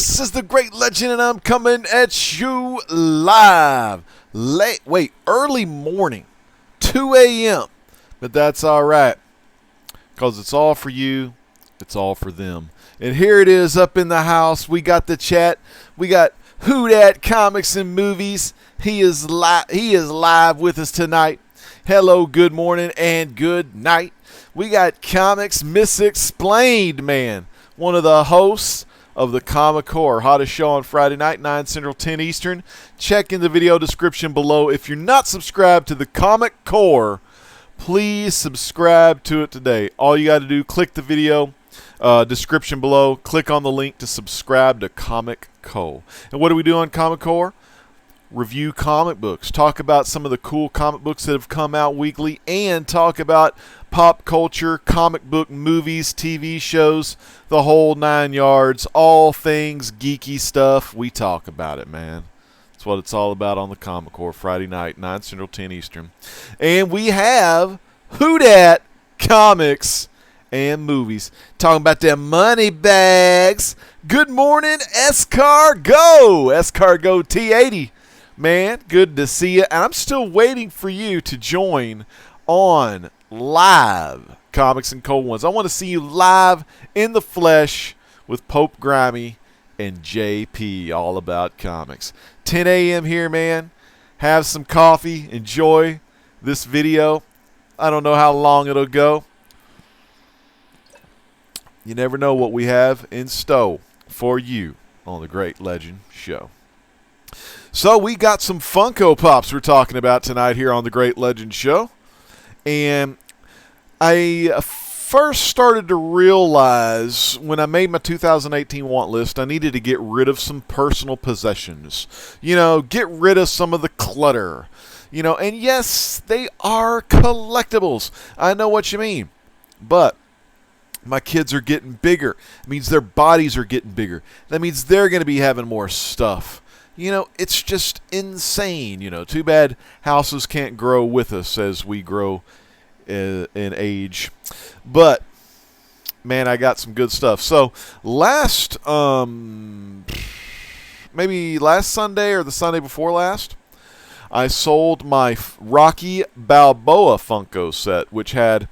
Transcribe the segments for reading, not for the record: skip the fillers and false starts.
This is the Great Legend, and I'm coming at you live. Early morning, 2 a.m. But that's all right, because it's all for you. It's all for them. And here it is up in the house. We got the chat. We got Who Dat Comics and Movies. He is live with us tonight. Hello, good morning, and good night. We got Comics Misexplained, man. One of the hosts of the Comic Core, hottest show on Friday night, 9 Central, 10 Eastern. Check in the video description below. If you're not subscribed to the Comic Core, please subscribe to it today. All you got to do, click the video description below, click on the link to subscribe to Comic Co. And what do we do on Comic Core? Review comic books, talk about some of the cool comic books that have come out weekly, and talk about pop culture, comic book movies, TV shows, the whole 9 yards, all things geeky stuff. We talk about it, man. That's what it's all about on the Comic Core, Friday night, 9 Central, 10 Eastern. And we have Who Dat Comics and Movies, talking about them money bags. Good morning, Escargo T80. Man, good to see you. And I'm still waiting for you to join on live Comics and Cold Ones. I want to see you live in the flesh with Pope Grimy and JP, all about comics. 10 a.m. here, man. Have some coffee. Enjoy this video. I don't know how long it'll go. You never know what we have in stow for you on the Great Legend Show. So we got some Funko Pops we're talking about tonight here on the Great Legend Show. And I first started to realize when I made my 2018 want list, I needed to get rid of some personal possessions. You know, get rid of some of the clutter. You know, and yes, they are collectibles. I know what you mean. But my kids are getting bigger. It means their bodies are getting bigger. That means they're going to be having more stuff. You know, it's just insane. You know, too bad houses can't grow with us as we grow in age. But, man, I got some good stuff. So, maybe last Sunday or the Sunday before last, I sold my Rocky Balboa Funko set, which had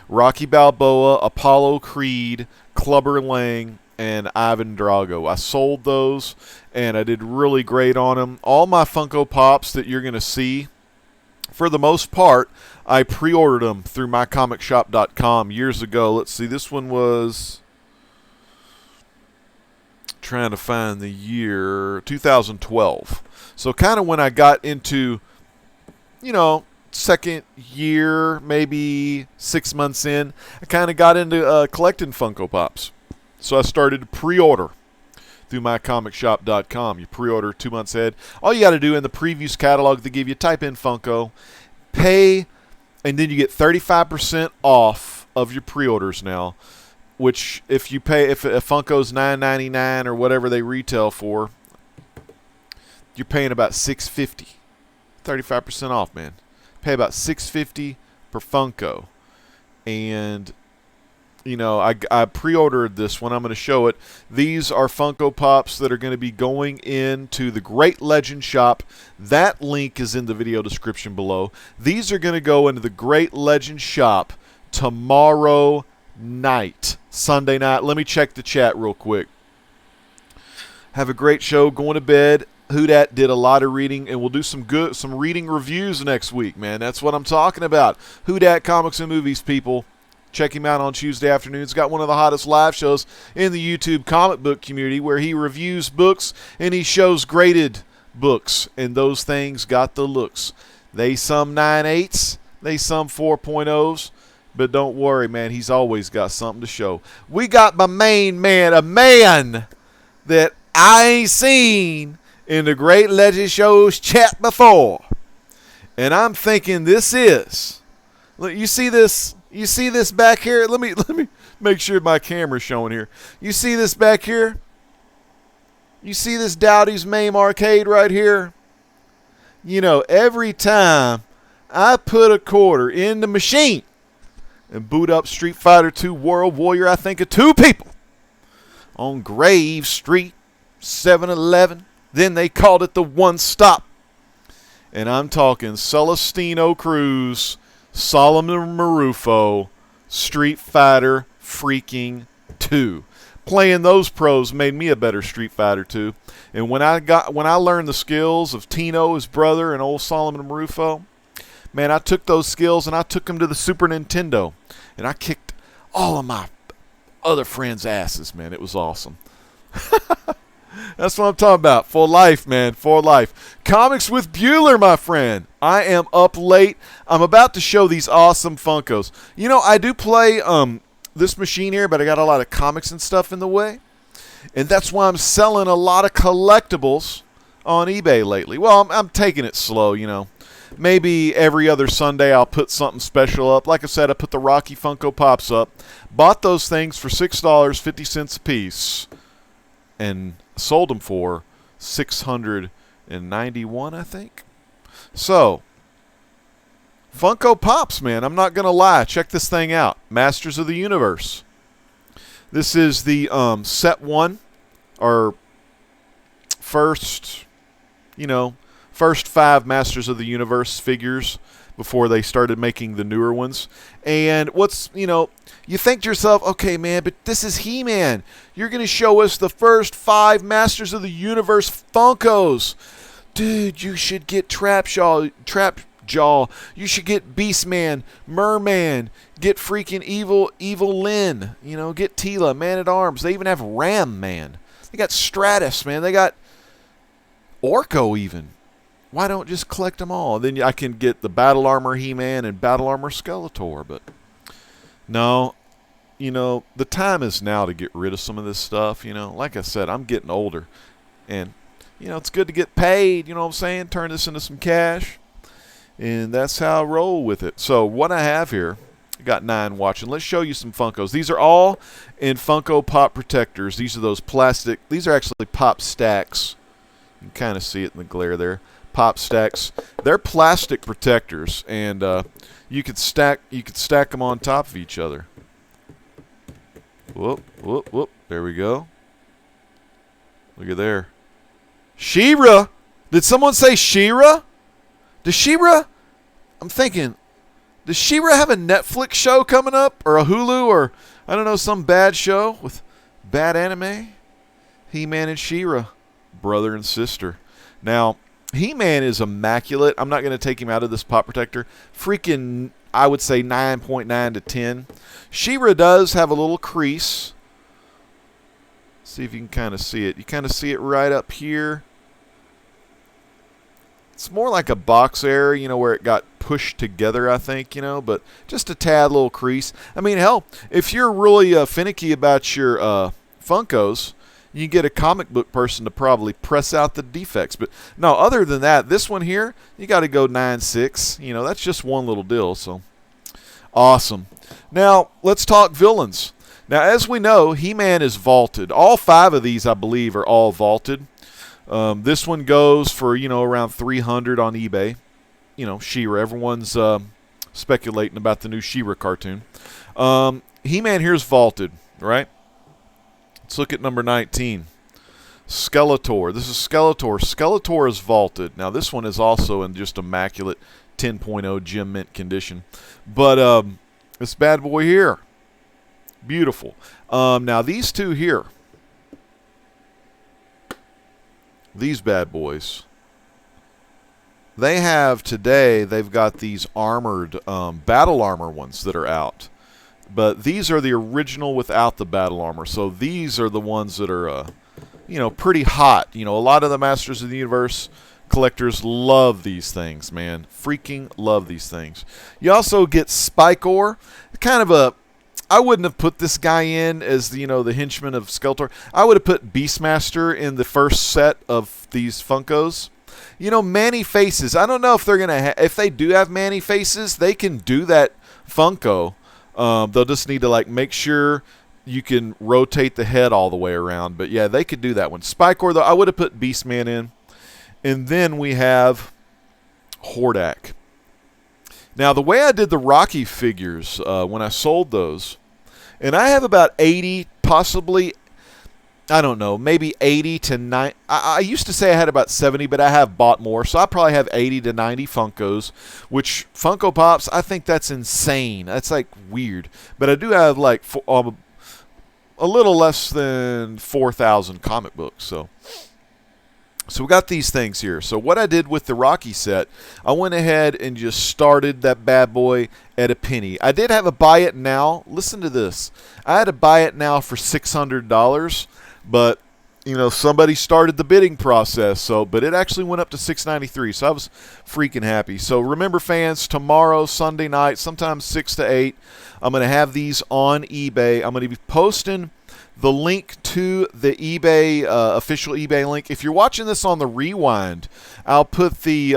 Rocky Balboa, Apollo Creed, Clubber Lang, and Ivan Drago. I sold those, and I did really great on them. All my Funko Pops that you're going to see, for the most part, I pre-ordered them through mycomicshop.com years ago. Let's see, this one was, trying to find the year, 2012. So kind of when I got into, you know, second year, maybe 6 months in, I kind of got into collecting Funko Pops. So I started to pre-order through mycomicshop.com. You pre-order 2 months ahead. All you got to do in the previews catalog they give you, type in Funko, pay, and then you get 35% off of your pre-orders now. Which if you pay, if Funko's $9.99 or whatever they retail for, you're paying about $6.50. 35% off, man. Pay about $6.50 per Funko, and you know, I pre-ordered this one. I'm going to show it. These are Funko Pops that are going to be going into the Great Legend shop. That link is in the video description below. These are going to go into the Great Legend shop tomorrow night, Sunday night. Let me check the chat real quick. Have a great show. Going to bed. Who Dat did a lot of reading, and we'll do some reading reviews next week, man. That's what I'm talking about. Who Dat Comics and Movies, people. Check him out on Tuesday afternoons. Got one of the hottest live shows in the YouTube comic book community where he reviews books and he shows graded books. And those things got the looks. They some 9.8s, they some 4.0s. But don't worry, man. He's always got something to show. We got my main man, a man that I ain't seen in the Great Legend Show's chat before. And I'm thinking this is. Look, you see this? You see this back here? Let me make sure my camera's showing here. You see this back here? You see this Dowdy's MAME arcade right here? You know, every time I put a quarter in the machine and boot up Street Fighter II World Warrior, I think of two people on Grave Street 7-Eleven. Then they called it the One Stop. And I'm talking Celestino Cruz, Solomon Marufo, Street Fighter freaking 2. Playing those pros made me a better Street Fighter 2. And when I learned the skills of Tino, his brother, and old Solomon Marufo, man, I took those skills and I took them to the Super Nintendo. And I kicked all of my other friends' asses, man. It was awesome. That's what I'm talking about. For life, man. For life. Comics with Bueller, my friend. I am up late. I'm about to show these awesome Funkos. You know, I do play this machine here, but I got a lot of comics and stuff in the way. And that's why I'm selling a lot of collectibles on eBay lately. Well, I'm taking it slow, you know. Maybe every other Sunday I'll put something special up. Like I said, I put the Rocky Funko Pops up. Bought those things for $6.50 a piece. And sold them for $691, I think. So, Funko Pops, man. I'm not going to lie. Check this thing out. Masters of the Universe. This is the set 1. Or first, first 5 Masters of the Universe figures before they started making the newer ones. And you think to yourself, okay, man, but this is He-Man. You're going to show us the first 5 Masters of the Universe Funkos. Dude, you should get Trapjaw. You should get Beastman, Merman, get freaking Evil Lyn. Get Tila, Man-at-Arms. They even have Ram Man. They got Stratus, man. They got Orko even. Why don't just collect them all? Then I can get the Battle Armor He-Man and Battle Armor Skeletor. But no, the time is now to get rid of some of this stuff. Like I said, I'm getting older. And, it's good to get paid. You know what I'm saying? Turn this into some cash. And that's how I roll with it. So what I have here, I got 9 watching. Let's show you some Funkos. These are all in Funko Pop protectors. These are those plastic. These are actually pop stacks. You can kind of see it in the glare there. Pop stacks. They're plastic protectors, and you could stack them on top of each other. Whoop, whoop, whoop. There we go. Look at there. She-Ra. Did someone say She-Ra? Does She-Ra? I'm thinking, does She-Ra have a Netflix show coming up, or a Hulu, or I don't know, some bad show with bad anime? He-Man and She-Ra, brother and sister. Now, He-Man is immaculate. I'm not going to take him out of this pop protector. Freaking, I would say 9.9 to 10. She-Ra does have a little crease. See if you can kind of see it. You kind of see it right up here. It's more like a box area, where it got pushed together, I think, but just a tad little crease. I mean, hell, if you're really finicky about your Funkos, you get a comic book person to probably press out the defects. But no, other than that, this one here, you got to go 9.6. That's just one little deal. So awesome. Now, let's talk villains. Now, as we know, He-Man is vaulted. All 5 of these, I believe, are all vaulted. This one goes for, around $300 on eBay. She-Ra. Everyone's speculating about the new She-Ra cartoon. He-Man here's vaulted, right? Let's look at number 19. Skeletor. This is Skeletor. Skeletor is vaulted. Now, this one is also in just immaculate 10.0 gem mint condition. But this bad boy here, beautiful. Now, these two here, these bad boys, they've got these armored battle armor ones that are out. But these are the original without the battle armor. So these are the ones that are, pretty hot. A lot of the Masters of the Universe collectors love these things, man. Freaking love these things. You also get Spikor. Kind of I wouldn't have put this guy in as, the henchman of Skeletor. I would have put Beastmaster in the first set of these Funkos. Manny Faces. I don't know if they're going to if they do have Manny Faces, they can do that Funko. They'll just need to make sure you can rotate the head all the way around. But yeah, they could do that one. Spikor, though, I would have put Beastman in. And then we have Hordak. Now, the way I did the Rocky figures when I sold those, and I have about 80, possibly I don't know, maybe 80 to 90. I used to say I had about 70, but I have bought more. So I probably have 80 to 90 Funkos, which Funko Pops, I think that's insane. That's like weird. But I do have like a little less than 4,000 comic books. So we got these things here. So what I did with the Rocky set, I went ahead and just started that bad boy at a penny. I did have a buy it now. Listen to this. I had to buy it now for $600. But, you know, somebody started the bidding process, but it actually went up to $693, so I was freaking happy. So remember, fans, tomorrow, Sunday night, sometime 6 to 8, I'm going to have these on eBay. I'm going to be posting the link to the eBay, official eBay link. If you're watching this on the Rewind, I'll put the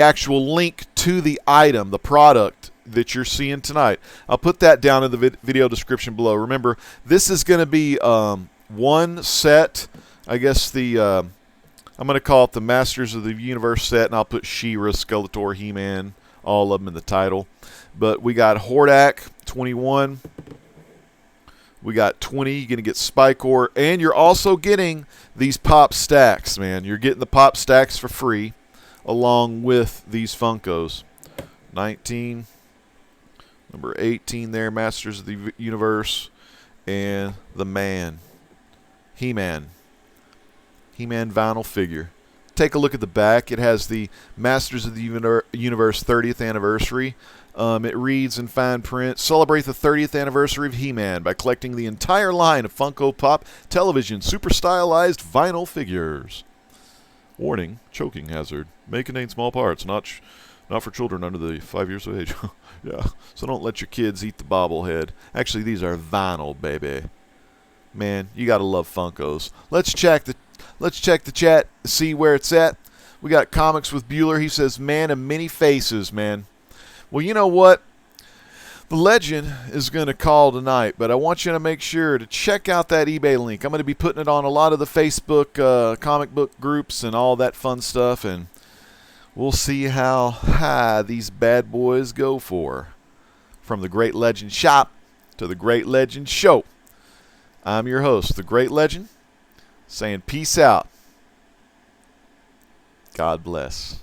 actual link to the item, the product that you're seeing tonight. I'll put that down in the video description below. Remember, this is going to be one set. I guess I'm going to call it the Masters of the Universe set, and I'll put She-Ra, Skeletor, He-Man, all of them in the title. But we got Hordak 21. We got 20. You're going to get Spikor, and you're also getting these pop stacks, man. You're getting the pop stacks for free along with these Funkos. 19. Number 18 there, Masters of the Universe, and the man, He-Man. He-Man vinyl figure. Take a look at the back. It has the Masters of the Universe 30th anniversary. It reads in fine print, celebrate the 30th anniversary of He-Man by collecting the entire line of Funko Pop television super stylized vinyl figures. Warning, choking hazard. May contain small parts, not for children under the 5 years of age. Yeah, so don't let your kids eat the bobblehead. Actually, these are vinyl, baby. Man, you gotta love Funkos. Let's check the chat, see where it's at. We got Comics with Bueller. He says, "Man of many faces, man." Well, you know what? The legend is going to call tonight, but I want you to make sure to check out that eBay link. I'm going to be putting it on a lot of the Facebook comic book groups and all that fun stuff, and we'll see how high these bad boys go for. From the Great Legend Shop to the Great Legend Show, I'm your host, the Great Legend, saying peace out. God bless.